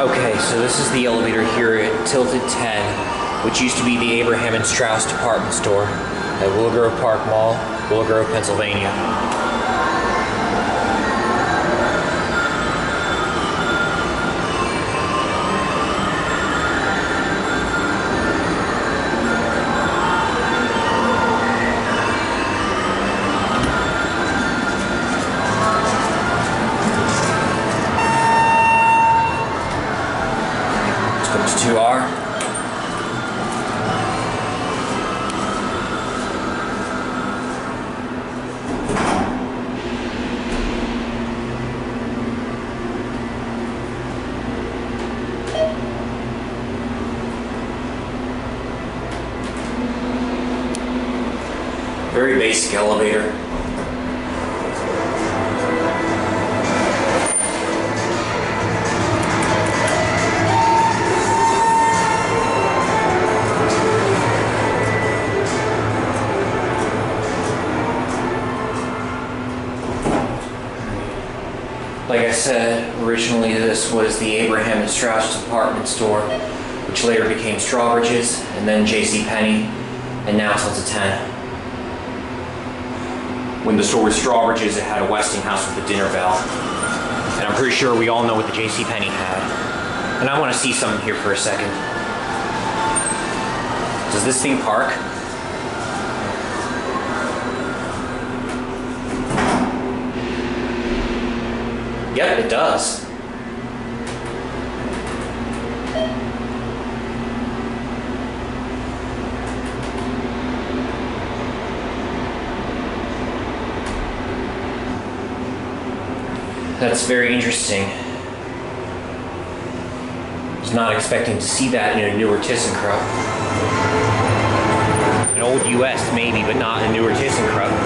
Okay, so this is the elevator here at Tilted 10, which used to be the Abraham and Straus department store at Willow Grove Park Mall, Willow Grove, Pennsylvania. Let's go to 2R. Very basic elevator. Like I said, originally this was the Abraham and Straus department store, which later became Strawbridge's, and then JCPenney, and now Tilted 10. When the store was Strawbridge's, it had a Westinghouse with a dinner bell. And I'm pretty sure we all know what the JCPenney had. And I want to see something here for a second. Does this thing park? Yep, it does. That's very interesting. I was not expecting to see that in a newer Thyssenkrupp. An old US maybe, but not a newer Thyssenkrupp.